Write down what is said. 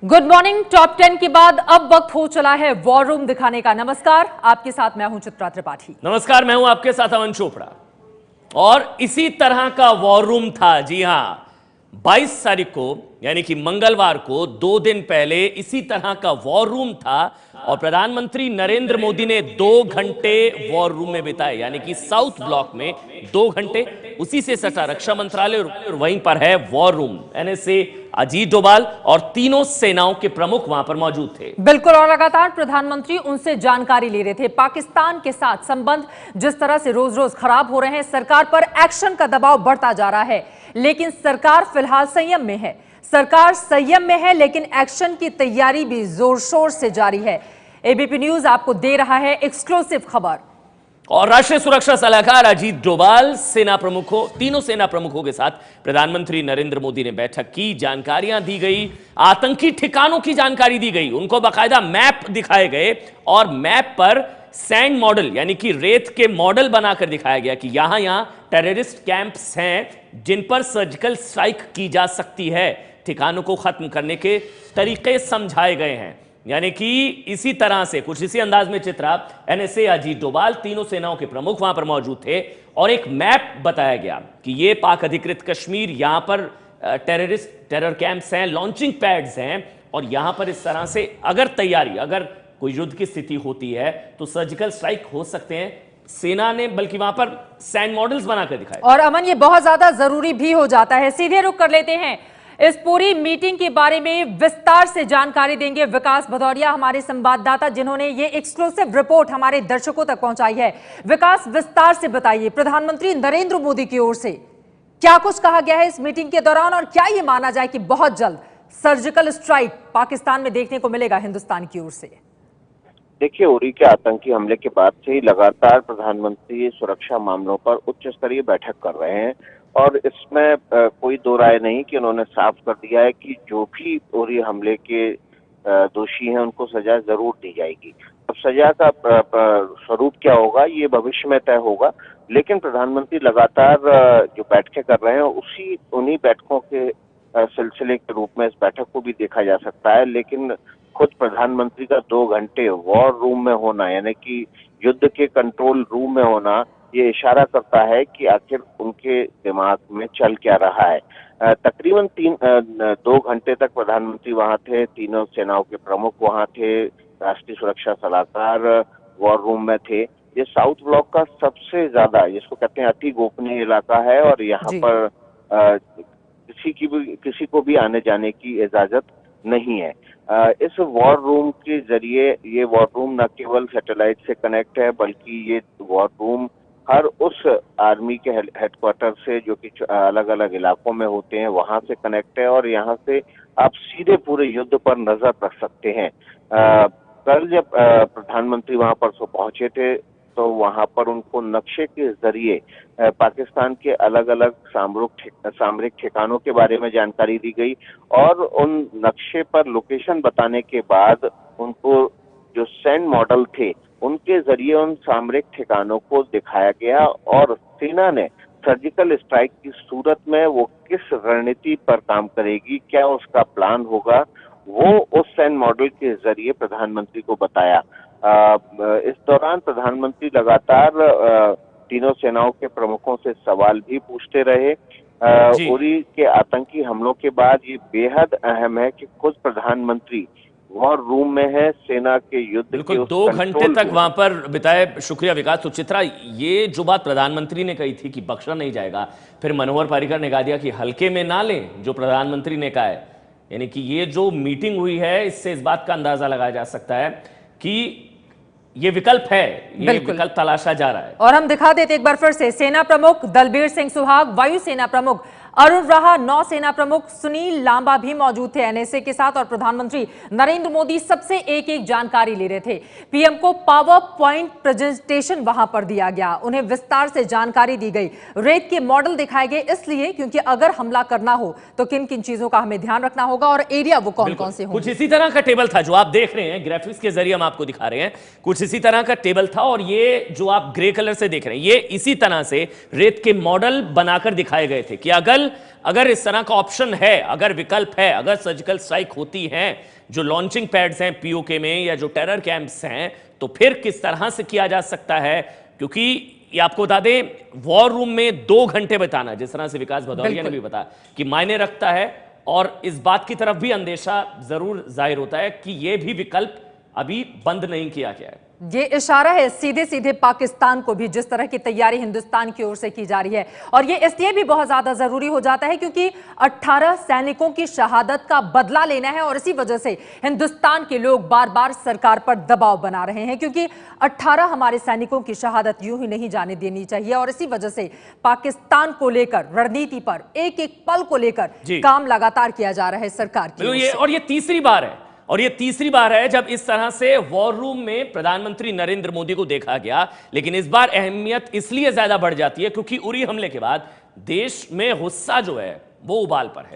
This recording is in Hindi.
Good morning. टॉप 10 के बाद अब वक्त हो चला है वॉर रूम दिखाने का। नमस्कार, आपके साथ मैं हूं चित्रा त्रिपाठी। नमस्कार, मैं हूं आपके साथ अमन चोपड़ा। और इसी तरह का वॉर रूम था, जी हां, 22 तारीख को यानी कि मंगलवार को 2 दिन पहले इसी तरह का वॉर रूम था और प्रधानमंत्री नरेंद्र मोदी ने 2 घंटे वॉर रूम में बिताए, यानी कि साउथ ब्लॉक में 2 घंटे। उसी से सटा रक्षा मंत्रालय और वहीं पर है war room. NSA, Ajit Doval और तीनों सेनाओं के प्रमुख वहां पर मौजूद थे। बिल्कुल, और लगातार प्रधानमंत्री उनसे जानकारी ले रहे थे। पाकिस्तान के साथ संबंध जिस तरह से रोज रोज खराब हो रहे हैं, सरकार पर एक्शन का दबाव बढ़ता जा रहा है, लेकिन सरकार फिलहाल संयम में है। सरकार संयम में है, लेकिन एक्शन की तैयारी भी जोर शोर से जारी है। एबीपी न्यूज आपको दे रहा है एक्सक्लूसिव खबर। और राष्ट्रीय सुरक्षा सलाहकार अजीत डोभाल, तीनों सेना प्रमुखों के साथ प्रधानमंत्री नरेंद्र मोदी ने बैठक की। जानकारियां दी गई, आतंकी ठिकानों की जानकारी दी गई, उनको बाकायदा मैप दिखाए गए और मैप पर सैंड मॉडल यानी कि रेत के मॉडल बनाकर दिखाया गया कि यहां यहां टेररिस्ट कैंप्स हैं जिन पर सर्जिकल स्ट्राइक की जा सकती है। ठिकानों को खत्म करने के तरीके समझाए गए हैं। यानी कि इसी तरह से, कुछ इसी अंदाज में चित्रा, एनएसए, अजीत डोभाल, तीनों सेनाओं के प्रमुख वहां पर मौजूद थे और एक मैप बताया गया कि ये पाक अधिकृत कश्मीर, यहां पर टेरर कैंप्स हैं, लॉन्चिंग पैड्स हैं और यहां पर इस तरह से अगर कोई युद्ध की स्थिति होती है तो सर्जिकल स्ट्राइक हो सकते हैं। सेना ने बल्कि वहां पर सैंड मॉडल्स बनाकर दिखाए। और अमन, ये बहुत ज्यादा जरूरी भी हो जाता है। सीधे रुख कर लेते हैं, इस पूरी मीटिंग के बारे में विस्तार से जानकारी देंगे विकास भदौरिया, हमारे संवाददाता, जिन्होंने ये एक्सक्लूसिव रिपोर्ट हमारे दर्शकों तक पहुंचाई है। विकास, विस्तार से बताइए, प्रधानमंत्री नरेंद्र मोदी की ओर से क्या कुछ कहा गया है इस मीटिंग के दौरान और क्या ये माना जाए कि बहुत जल्द सर्जिकल स्ट्राइक पाकिस्तान में देखने को मिलेगा हिंदुस्तान की ओर से? देखिए, उरी के आतंकी हमले के बाद से ही लगातार प्रधानमंत्री सुरक्षा मामलों पर उच्च स्तरीय बैठक कर रहे हैं और इसमें कोई दो राय नहीं कि उन्होंने साफ कर दिया है कि जो भी उरी हमले के दोषी हैं उनको सजा जरूर दी जाएगी। अब सजा का स्वरूप क्या होगा ये भविष्य में तय होगा, लेकिन प्रधानमंत्री लगातार जो बैठकें कर रहे हैं उन्हीं बैठकों के सिलसिले के रूप में इस बैठक को भी देखा जा सकता है। लेकिन खुद प्रधानमंत्री का 2 घंटे वॉर रूम में होना, यानी कि युद्ध के कंट्रोल रूम में होना, ये इशारा करता है कि आखिर उनके दिमाग में चल क्या रहा है। तकरीबन 2 घंटे तक प्रधानमंत्री वहां थे, तीनों सेनाओं के प्रमुख वहां थे, राष्ट्रीय सुरक्षा सलाहकार वॉर रूम में थे। ये साउथ ब्लॉक का सबसे ज्यादा, जिसको कहते हैं अति गोपनीय इलाका है और यहाँ पर किसी को भी आने जाने की इजाजत नहीं है। इस वॉर रूम के जरिए, ये वॉर रूम न केवल सैटेलाइट से कनेक्ट है, बल्कि ये वॉर रूम हर उस आर्मी के हेडक्वार्टर से जो कि अलग अलग इलाकों में होते हैं वहां से कनेक्ट है और यहाँ से आप सीधे पूरे युद्ध पर नजर रख सकते हैं। कल जब प्रधानमंत्री वहां पर पहुंचे थे तो वहां पर उनको नक्शे के जरिए पाकिस्तान के अलग अलग सामरिक ठिकानों के बारे में जानकारी दी गई और उन नक्शे पर लोकेशन बताने के बाद उनको जो सैंड मॉडल थे उनके जरिए उन सामरिक ठिकानों को दिखाया गया और सेना ने सर्जिकल स्ट्राइक की सूरत में वो किस रणनीति पर काम करेगी, क्या उसका प्लान होगा, वो उस सैंड मॉडल के जरिए प्रधानमंत्री को बताया। इस दौरान प्रधानमंत्री लगातार तीनों सेनाओं के प्रमुखों से सवाल भी पूछते रहे। उरी के आतंकी हमलों के बाद ये बेहद अहम है कि खुद प्रधानमंत्री वॉर रूम में है, सेना के युद्ध बिल्कुल 2 घंटे तक वहां पर बिताए। शुक्रिया विकास। तो चित्रा, ये जो बात प्रधानमंत्री ने कही थी कि बख्शा नहीं जाएगा, फिर मनोहर पर्रिकर ने कहा दिया कि हल्के में ना लें जो प्रधानमंत्री ने कहा है, यानी कि ये जो मीटिंग हुई है इससे इस बात का अंदाजा लगाया जा सकता है कि ये विकल्प है, ये विकल्प तलाशा जा रहा है। और हम दिखा देते एक बार फिर से, सेना प्रमुख दलबीर सिंह सुहाग, वायुसेना प्रमुख अरुण राहा, नौसेना प्रमुख सुनील लांबा भी मौजूद थे एनएसए के साथ और प्रधानमंत्री नरेंद्र मोदी सबसे एक एक जानकारी ले रहे थे। पीएम को पावर पॉइंट प्रेजेंटेशन वहां पर दिया गया, उन्हें विस्तार से जानकारी दी गई, रेत के मॉडल दिखाए गए, इसलिए क्योंकि अगर हमला करना हो तो किन किन चीजों का हमें ध्यान रखना होगा और एरिया वो कौन कौन से होंगे। कुछ इसी तरह का टेबल था जो आप देख रहे हैं, ग्राफिक्स के जरिए हम आपको दिखा रहे हैं। कुछ इसी तरह का टेबल था और ये जो आप ग्रे कलर से देख रहे हैं, ये इसी तरह से रेत के मॉडल बनाकर दिखाए गए थे कि अगर सर्जिकल, अगर इस तरह का ऑप्शन है, अगर विकल्प है, अगर सर्जिकल स्ट्राइक होती है, जो लॉन्चिंग पैड्स हैं पीओके में या जो टेरर कैंप्स हैं, तो फिर किस तरह से किया जा सकता है? क्योंकि ये आपको बता दें, वॉर रूम में 2 घंटे बिताना, जिस तरह से विकास भदौरिया ने भी बताया कि मायने रखता है, और इस बात की तरफ भी अंदेशा जरूर जाहिर होता है कि यह भी विकल्प अभी बंद नहीं किया गया है। ये इशारा है सीधे सीधे पाकिस्तान को भी, जिस तरह की तैयारी हिंदुस्तान की ओर से की जा रही है। और ये इसलिए भी बहुत ज्यादा जरूरी हो जाता है क्योंकि 18 सैनिकों की शहादत का बदला लेना है, और इसी वजह से हिंदुस्तान के लोग बार बार सरकार पर दबाव बना रहे हैं, क्योंकि 18 हमारे सैनिकों की शहादत यूं ही नहीं जाने देनी चाहिए। और इसी वजह से पाकिस्तान को लेकर रणनीति पर एक एक पल को लेकर काम लगातार किया जा रहा है सरकार की ओर से। और ये तीसरी बार है, और ये तीसरी बार है जब इस तरह से वॉर रूम में प्रधानमंत्री नरेंद्र मोदी को देखा गया। लेकिन इस बार अहमियत इसलिए ज्यादा बढ़ जाती है क्योंकि उरी हमले के बाद देश में गुस्सा जो है वो उबाल पर है।